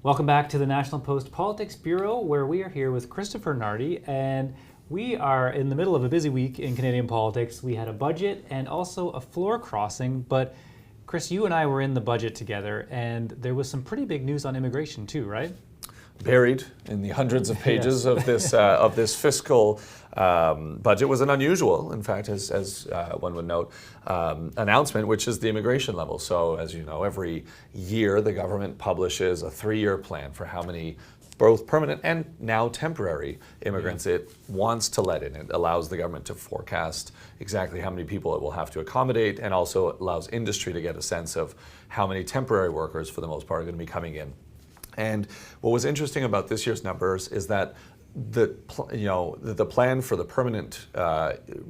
Welcome back to the National Post Politics Bureau, where we are here with Christopher Nardi, and we are in the middle of a busy week in Canadian politics. We had a budget and also a floor crossing, but Chris, you and I were in the budget together, and there was some pretty big news on immigration too, right? Buried in the hundreds of pages of this fiscal budget was an unusual, in fact, as one would note, announcement, which is the immigration level. So, as you know, every year the government publishes a 3-year plan for how many both permanent and now temporary immigrants it wants to let in. It allows the government to forecast exactly how many people it will have to accommodate, and also allows industry to get a sense of how many temporary workers, for the most part, are going to be coming in. And what was interesting about this year's numbers is that the plan for the permanent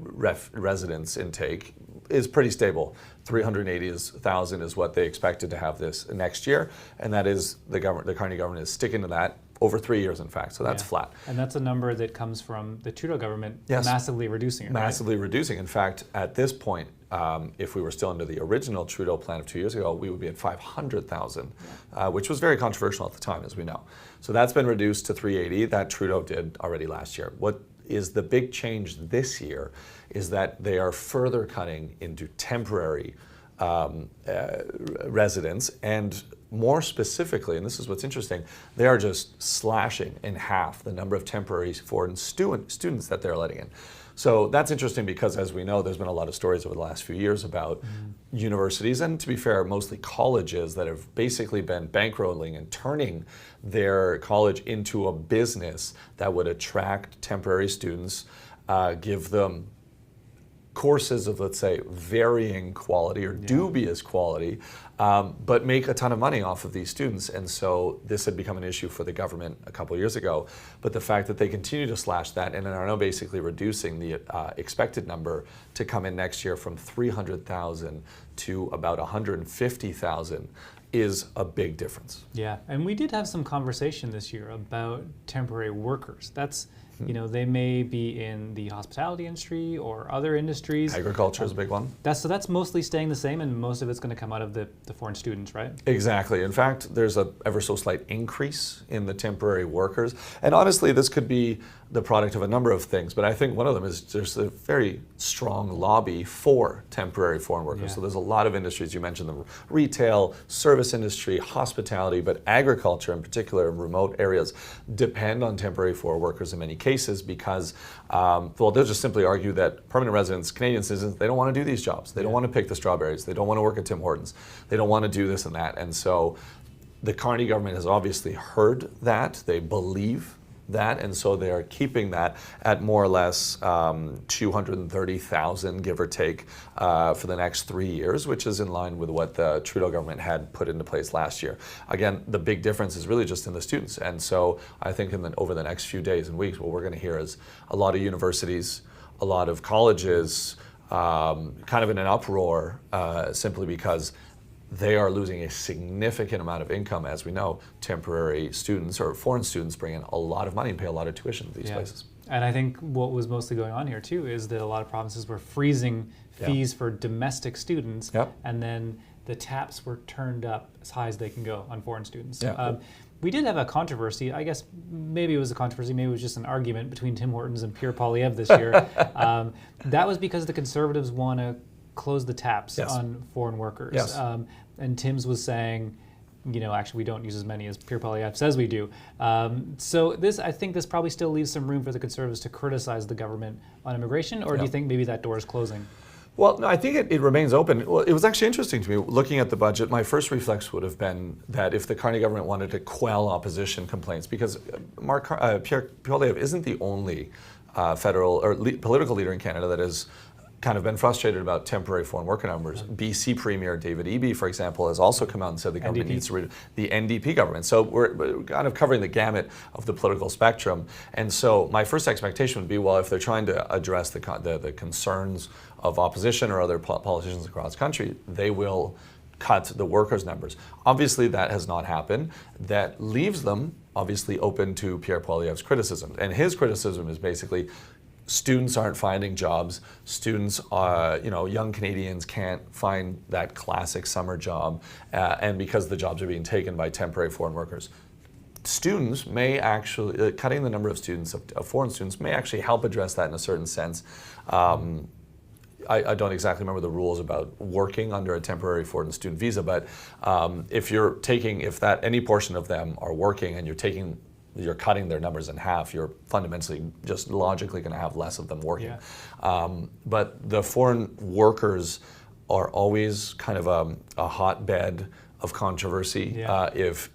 residence intake is pretty stable. 380,000 is what they expected to have this next year, and that is the Carney government is sticking to that over 3 years, in fact. So that's flat. And that's a number that comes from the Trudeau government massively reducing it. Massively reducing. In fact, at this point, if we were still under the original Trudeau plan of 2 years ago, we would be at 500,000, which was very controversial at the time, as we know. So that's been reduced to 380. That Trudeau did already last year. What is the big change this year is that they are further cutting into temporary residents, and more specifically, and this is what's interesting, they are just slashing in half the number of temporary foreign students that they're letting in. So that's interesting because, as we know, there's been a lot of stories over the last few years about universities, and to be fair, mostly colleges, that have basically been bankrolling and turning their college into a business that would attract temporary students, give them courses of, let's say, varying quality or dubious quality, but make a ton of money off of these students. And so this had become an issue for the government a couple of years ago. But the fact that they continue to slash that and are now basically reducing the expected number to come in next year from 300,000 to about 150,000 is a big difference. Yeah, and we did have some conversation this year about temporary workers. That's, you know, they may be in the hospitality industry or other industries. Agriculture is a big one. That's mostly staying the same, and most of it's going to come out of the foreign students, right? Exactly. In fact, there's a ever so slight increase in the temporary workers. And honestly, this could be the product of a number of things, but I think one of them is there's a very strong lobby for temporary foreign workers. Yeah. So there's a lot of industries, you mentioned the retail, service industry, hospitality, but agriculture in particular in remote areas depend on temporary foreign workers in many cases because, well, they'll just simply argue that permanent residents, Canadian citizens, they don't want to do these jobs. They don't want to pick the strawberries. They don't want to work at Tim Hortons. They don't want to do this and that. And so the Carney government has obviously heard that. They believe that, and so they are keeping that at more or less 230,000, give or take, for the next 3 years, which is in line with what the Trudeau government had put into place last year. Again, the big difference is really just in the students, and so I think over the next few days and weeks, what we're going to hear is a lot of universities, a lot of colleges, kind of in an uproar, simply because they are losing a significant amount of income. As we know, temporary students or foreign students bring in a lot of money and pay a lot of tuition to these places. And I think what was mostly going on here too is that a lot of provinces were freezing fees for domestic students, and then the taps were turned up as high as they can go on foreign students. We did have a controversy. I guess maybe it was a controversy, maybe it was just an argument between Tim Hortons and Pierre Poilievre this year. That was because the Conservatives want to close the taps on foreign workers. And Tim's was saying, you know, actually we don't use as many as Pierre Poilievre says we do. So I think this probably still leaves some room for the Conservatives to criticize the government on immigration, or do you think maybe that door is closing? Well, no, I think it remains open. Well, it was actually interesting to me, looking at the budget, my first reflex would have been that if the Carney government wanted to quell opposition complaints, because Pierre Poilievre isn't the only federal or political leader in Canada that is kind of been frustrated about temporary foreign worker numbers. BC Premier David Eby, for example, has also come out and said the government needs to the NDP government. So we're kind of covering the gamut of the political spectrum. And so my first expectation would be, well, if they're trying to address the concerns of opposition or other politicians across the country, they will cut the workers' numbers. Obviously, that has not happened. That leaves them obviously open to Pierre Poilievre's criticism. And his criticism is basically, students aren't finding jobs. Students, young Canadians can't find that classic summer job, and because the jobs are being taken by temporary foreign workers. students may actually, cutting the number of students, of foreign students, may actually help address that in a certain sense. I don't exactly remember the rules about working under a temporary foreign student visa, but if any portion of them are working and you're cutting their numbers in half, you're fundamentally just logically going to have less of them working. Yeah. But the foreign workers are always kind of a hotbed of controversy. Yeah.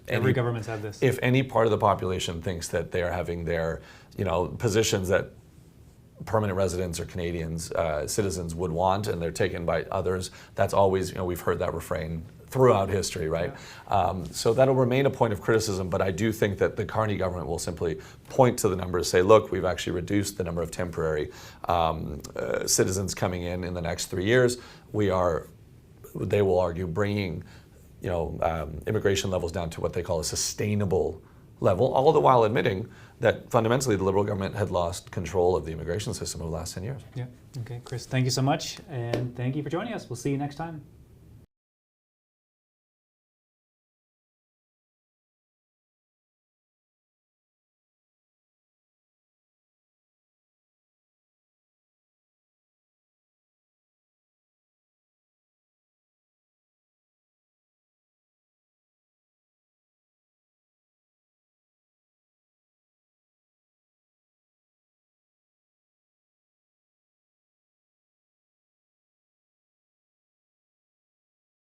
Every government's had this. If any part of the population thinks that they're having their, positions that permanent residents or Canadians, citizens would want, and they're taken by others, that's always, we've heard that refrain throughout history, right? Yeah. So that'll remain a point of criticism, but I do think that the Carney government will simply point to the numbers, say, look, we've actually reduced the number of temporary citizens coming in the next 3 years. They will argue, bringing immigration levels down to what they call a sustainable level, all the while admitting that fundamentally the Liberal government had lost control of the immigration system over the last 10 years. Yeah. Okay, Chris, thank you so much, and thank you for joining us. We'll see you next time.